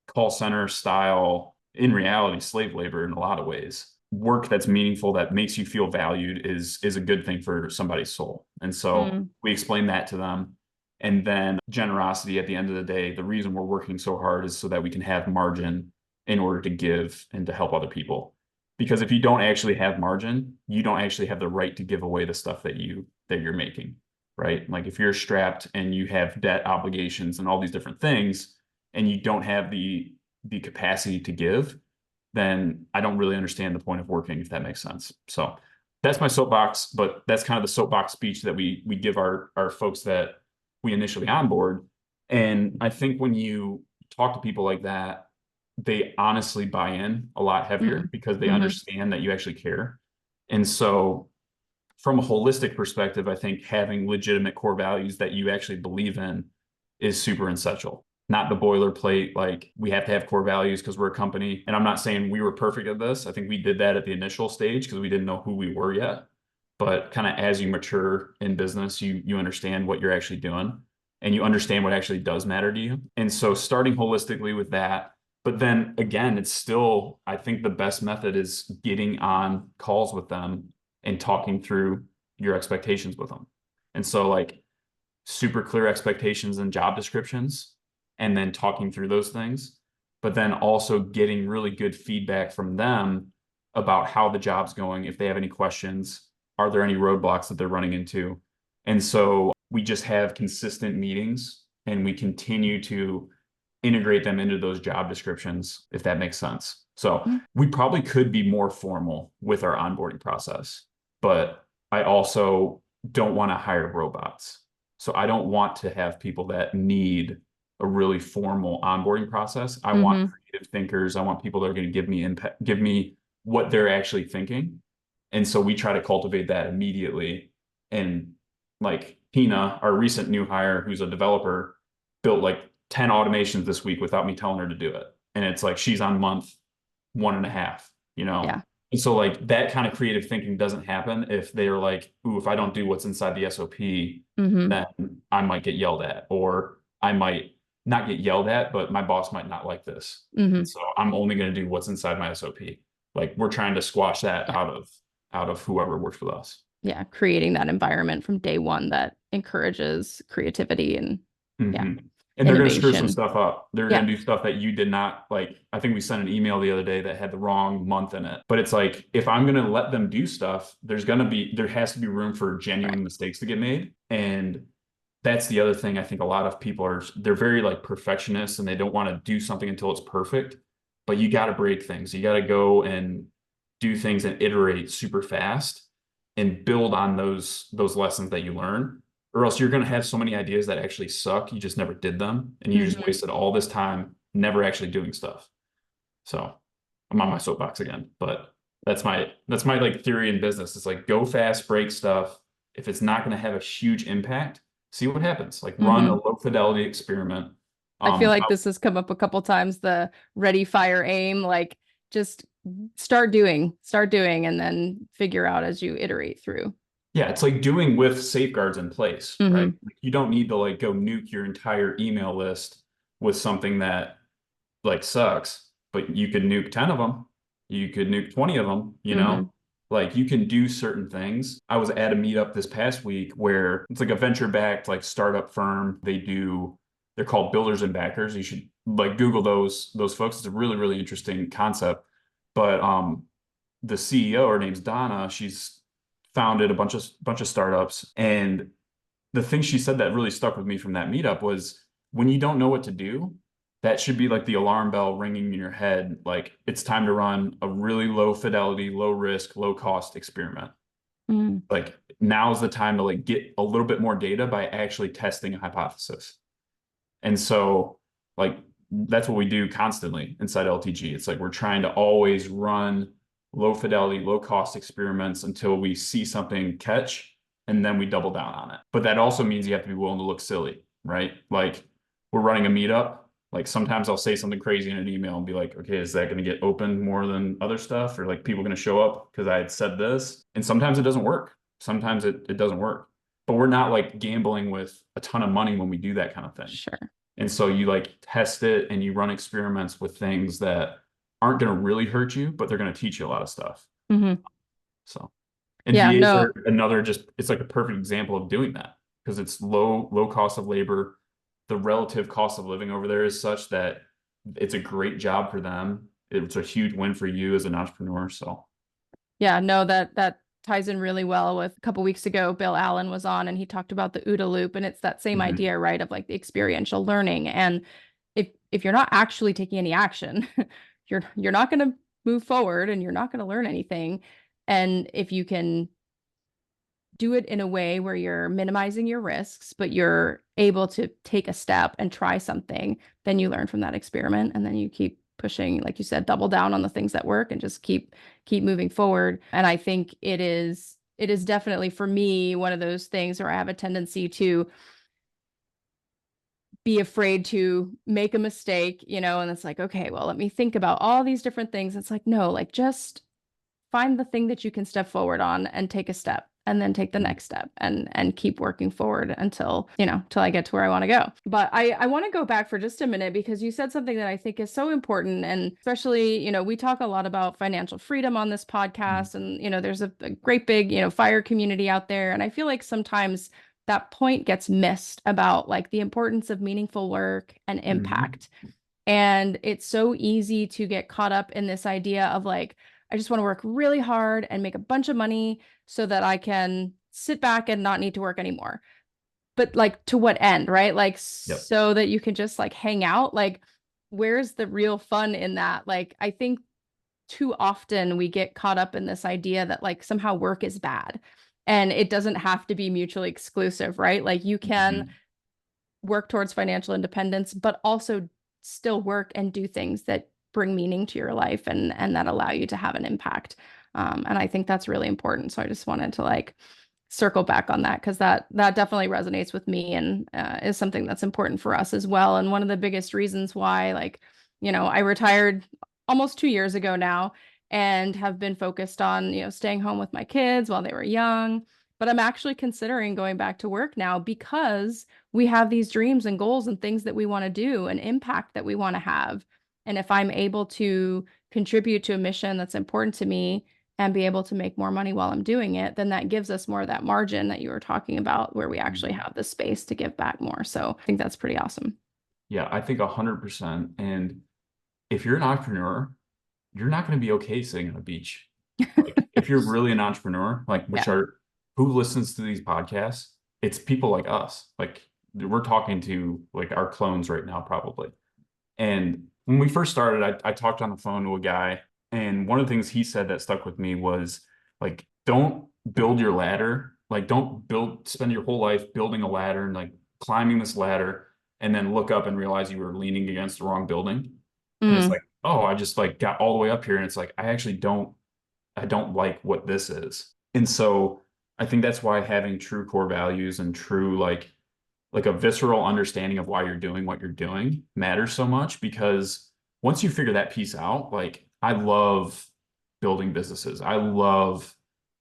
call center style, in reality, slave labor in a lot of ways. Work that's meaningful, that makes you feel valued is a good thing for somebody's soul. And so Mm-hmm. we explain that to them. And then generosity at the end of the day, the reason we're working so hard is so that we can have margin in order to give and to help other people. Because if you don't actually have margin, you don't actually have the right to give away the stuff that you're making, right? Like if you're strapped and you have debt obligations and all these different things, and you don't have the capacity to give, then I don't really understand the point of working, if that makes sense. So that's my soapbox, but that's kind of the soapbox speech that we give our folks that we initially onboard. And I think when you talk to people like that, they honestly buy in a lot heavier because they Mm-hmm. understand that you actually care. And so from a holistic perspective, I think having legitimate core values that you actually believe in is super essential. Not the boilerplate, like we have to have core values because we're a company. And I'm not saying we were perfect at this. I think we did that at the initial stage because we didn't know who we were yet. But kind of as you mature in business, you understand what you're actually doing and you understand what actually does matter to you. And so starting holistically with that, but then again, it's still, I think the best method is getting on calls with them and talking through your expectations with them. And so like super clear expectations and job descriptions, and then talking through those things, but then also getting really good feedback from them about how the job's going, if they have any questions, are there any roadblocks that they're running into? And so we just have consistent meetings and we continue to integrate them into those job descriptions, if that makes sense. So we probably could be more formal with our onboarding process, but I also don't want to hire robots. So I don't want to have people that need a really formal onboarding process. I want Mm-hmm. creative thinkers. I want people that are going to give me impact, give me what they're actually thinking. And so we try to cultivate that immediately. And like Hina, our recent new hire, who's a developer, built like 10 automations this week without me telling her to do it. And it's like she's on month 1.5, you know? Yeah. And so like that kind of creative thinking doesn't happen if they're like, ooh, if I don't do what's inside the SOP, Mm-hmm. then I might get yelled at, or I might not get yelled at, but my boss might not like this. Mm-hmm. And so I'm only going to do what's inside my SOP. Like we're trying to squash that Yeah. out of whoever works with us. Yeah. Creating that environment from day one that encourages creativity and yeah, Mm-hmm. And they're going to screw some innovation. stuff up. They're going Yeah. to do stuff that you did not like. I think we sent an email the other day that had the wrong month in it. But it's like, if I'm going to let them do stuff, there has to be room for Right. genuine mistakes to get made. And that's the other thing. I think a lot of people they're very like perfectionists and they don't want to do something until it's perfect. But you got to break things. You got to go and do things and iterate super fast and build on those lessons that you learn. or else you're going to have so many ideas that actually suck. You just never did them. And you just Mhm. wasted all this time never actually doing stuff. So I'm on my soapbox again, but that's my like theory in business. It's like go fast, break stuff. If it's not going to have a huge impact, see what happens. Like run a Mhm. low fidelity experiment. I feel like How- this has come up a couple times, the ready, fire, aim, like just start doing, and then figure out as you iterate through. yeah, it's like doing with safeguards in place, right? Hmm. Like you don't need to like go nuke your entire email list with something that like sucks, but you could nuke 10 of them. You could nuke 20 of them, you know? Hmm. Like you can do certain things. I was at a meetup this past week where it's like a venture-backed like startup firm. They're called builders and backers. You should like Google those folks. It's a really, really interesting concept. But the CEO, her name's Donna, she's founded a bunch of startups. And the thing she said that really stuck with me from that meetup was when you don't know what to do, that should be like the alarm bell ringing in your head. Like it's time to run a really low fidelity, low risk, low cost experiment. Hmm. Like now's the time to like get a little bit more data by actually testing a hypothesis. And so like that's what we do constantly inside LTG. It's like we're trying to always run low fidelity, low cost experiments until we see something catch and then we double down on it. But that also means you have to be willing to look silly, right? Like we're running a meetup. Like sometimes I'll say something crazy in an email and be like, okay, is that going to get opened more than other stuff? Or like people going to show up because I had said this? And sometimes it doesn't work. Sometimes it doesn't work. But we're not like gambling with a ton of money when we do that kind of thing. Sure. And so you like test it and you run experiments with things that aren't going to really hurt you, but they're going to teach you a lot of stuff. Hmm. So, and Yeah, VAs no, are another just, it's like a perfect example of doing that because it's low cost of labor. The relative cost of living over there is such that it's a great job for them. It's a huge win for you as an entrepreneur. So, yeah, no, that ties in really well with a couple weeks ago, Bill Allen was on and he talked about the OODA loop, and it's that same mhm, idea, right, of like the experiential learning. And if you're not actually taking any action, you're not going to move forward and you're not going to learn anything. And if you can do it in a way where you're minimizing your risks, but you're able to take a step and try something, then you learn from that experiment and then you keep pushing, like you said, double down on the things that work and just keep moving forward. And I think it is definitely for me one of those things where I have a tendency to be afraid to make a mistake, and it's like, okay, well, let me think about all these different things. It's like, no, like just find the thing that you can step forward on and take a step and then take the mhm, next step and keep working forward until I get to where I want to go. But I want to go back for just a minute because you said something that I think is so important. And especially, we talk a lot about financial freedom on this podcast. And, there's a great big, fire community out there. And I feel like sometimes that point gets missed about like the importance of meaningful work and mhm, impact. And it's so easy to get caught up in this idea of like, I just want to work really hard and make a bunch of money so that I can sit back and not need to work anymore. But like to what end, right? Like yep. so that you can just like hang out. Like, where's the real fun in that? Like, I think too often we get caught up in this idea that like somehow work is bad. And it doesn't have to be mutually exclusive, right? Like you can Mhm, work towards financial independence, but also still work and do things that bring meaning to your life and that allow you to have an impact. And I think that's really important. So I just wanted to like circle back on that because that definitely resonates with me and is something that's important for us as well. And one of the biggest reasons why, like, I retired almost 2 years ago now and have been focused on, staying home with my kids while they were young. But I'm actually considering going back to work now because we have these dreams and goals and things that we want to do and impact that we want to have. And if I'm able to contribute to a mission that's important to me and be able to make more money while I'm doing it, then that gives us more of that margin that you were talking about where we actually mhm. have the space to give back more. So I think that's pretty awesome. Yeah, I think 100%. And if you're an entrepreneur, you're not going to be okay sitting on a beach. Like if you're really an entrepreneur, like Yeah. who listens to these podcasts? It's people like us. Like we're talking to like our clones right now, probably. And when we first started, I talked on the phone to a guy, and one of the things he said that stuck with me was like, don't build your ladder Like, don't spend your whole life building a ladder and like climbing this ladder and then look up and realize you were leaning against the wrong building. And it's Mm, like, oh, I just like got all the way up here. And it's like, I don't like what this is. And so I think that's why having true core values and true like a visceral understanding of why you're doing what you're doing matters so much, because once you figure that piece out, like I love building businesses. I love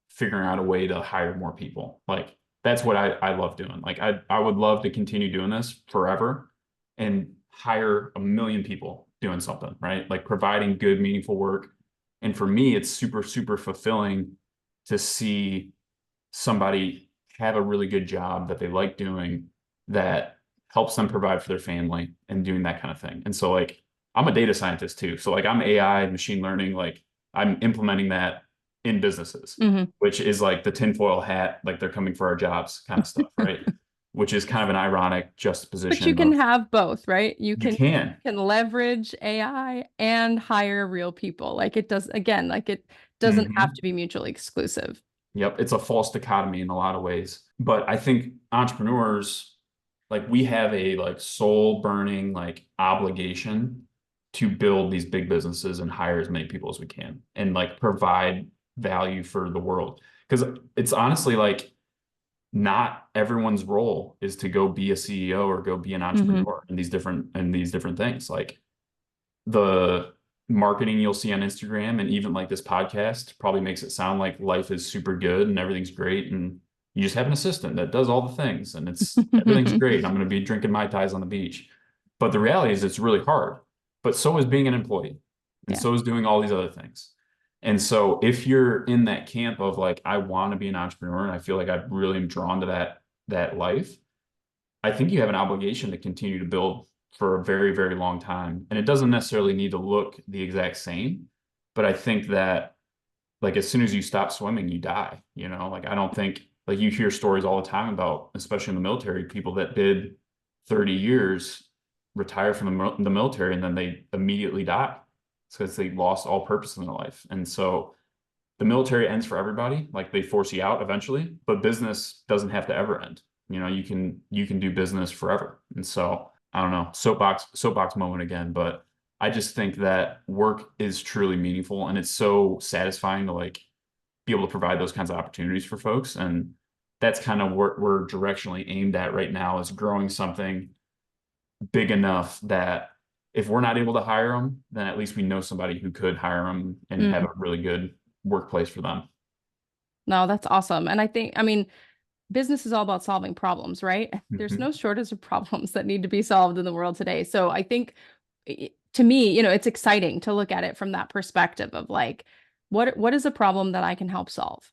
figuring out a way to hire more people. Like that's what I love doing. Like I would love to continue doing this forever and hire a million people doing something, right? Like providing good, meaningful work. And for me, it's super, super fulfilling to see somebody have a really good job that they like doing that helps them provide for their family and doing that kind of thing. And so like I'm a data scientist too. So like I'm AI, machine learning, like I'm implementing that in businesses, mhm. which is like the tinfoil hat, like they're coming for our jobs kind of stuff, right? Which is kind of an ironic But you juxtaposition can of have both, right? you can. Can leverage AI and hire real people. Like it does, again, like it doesn't have Mhm. to be mutually exclusive. Yep, it's a false dichotomy in a lot of ways. But I think entrepreneurs, like we have a like soul burning like obligation to build these big businesses and hire as many people as we can and like provide value for the world. Because it's honestly like not everyone's role is to go be a CEO or go be an Hmm. entrepreneur in these different things. Like the marketing you'll see on Instagram and even like this podcast probably makes it sound like life is super good and everything's great and you just have an assistant that does all the things and it's everything's great and I'm going to be drinking Mai Tais on the beach. But the reality is it's really hard. But so is being an employee and Yeah. so is doing all these other things. And so if you're in that camp of like I want to be an entrepreneur and I feel like I really am drawn to that life, I think you have an obligation to continue to build for a very, very long time. And it doesn't necessarily need to look the exact same, but I think that like as soon as you stop swimming, you die. You know, like I don't think like you hear stories all the time about, especially in the military, people that did 30 years retire from the military and then they immediately die. It's because they lost all purpose in their life. And so the military ends for everybody, like they force you out eventually, but business doesn't have to ever end. You know, you can do business forever. And so I don't know, soapbox moment again, but I just think that work is truly meaningful and it's so satisfying to like be able to provide those kinds of opportunities for folks. And that's kind of what we're directionally aimed at right now is growing something big enough that if we're not able to hire them, then at least we know somebody who could hire them and have Mm. a really good workplace for them. No, that's awesome. And I mean, business is all about solving problems, right? There's Mhm. no shortage of problems that need to be solved in the world today. So I think to me, it's exciting to look at it from that perspective of like, what is a problem that I can help solve?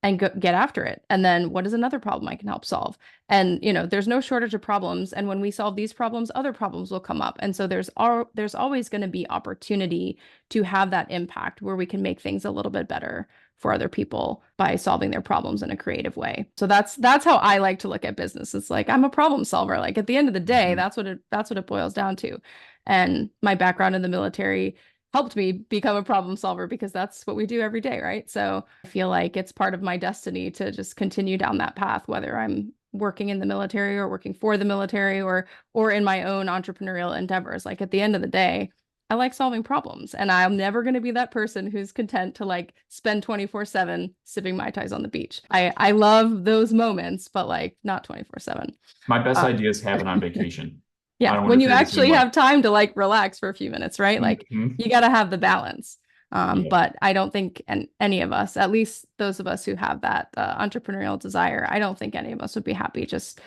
And get after it. And then what is another problem I can help solve? And there's no shortage of problems. And when we solve these problems, other problems will come up. And so there's always going to be opportunity to have that impact where we can make things a little bit better for other people by solving their problems in a creative way. So that's how I like to look at business. It's like I'm a problem solver. Like at the end of the day, Mhm. that's what it boils down to. And my background in the military helped me become a problem solver because that's what we do every day, right? So I feel like it's part of my destiny to just continue down that path, whether I'm working in the military or working for the military or in my own entrepreneurial endeavors. Like at the end of the day, I like solving problems and I'm never going to be that person who's content to like spend 24/7 sipping Mai Tais on the beach. I love those moments, but like not 24/7. My best Uh, ideas happen on vacation. I yeah, don't when wonder if you you're the same actually way. have time to like relax for a few minutes, right? Like Mhm. you got to have the balance. Yeah. But I don't think any of us, at least those of us who have that entrepreneurial desire, I don't think any of us would be happy just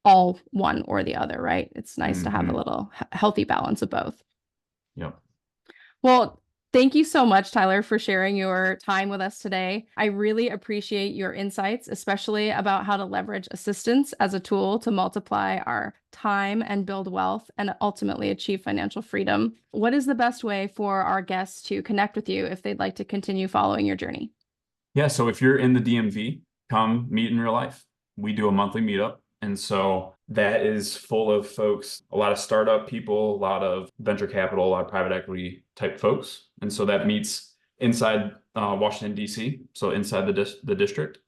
all one or the other, right? It's nice to have a Mhm. little healthy balance of both. Yep. Well, thank you so much, Tyler, for sharing your time with us today. I really appreciate your insights, especially about how to leverage assistance as a tool to multiply our time and build wealth and ultimately achieve financial freedom. What is the best way for our guests to connect with you if they'd like to continue following your journey? Yeah. So if you're in the DMV, come meet in real life. We do a monthly meetup. And so that is full of folks, a lot of startup people, a lot of venture capital, a lot of private equity type folks. And so that meets inside Washington, D.C., so inside the district.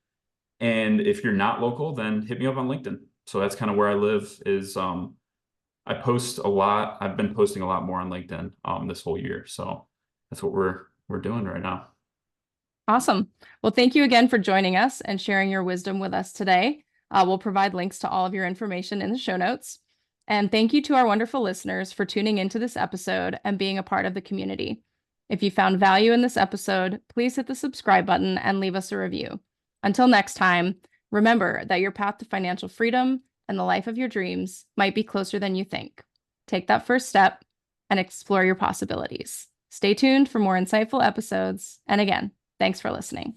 And if you're not local, then hit me up on LinkedIn. So that's kind of where I live is I post a lot. I've been posting a lot more on LinkedIn this whole year. So that's what we're doing right now. Awesome. Well, thank you again for joining us and sharing your wisdom with us today. We'll provide links to all of your information in the show notes. And thank you to our wonderful listeners for tuning into this episode and being a part of the community. If you found value in this episode, please hit the subscribe button and leave us a review. Until next time, remember that your path to financial freedom and the life of your dreams might be closer than you think. Take that first step and explore your possibilities. Stay tuned for more insightful episodes. And again, thanks for listening.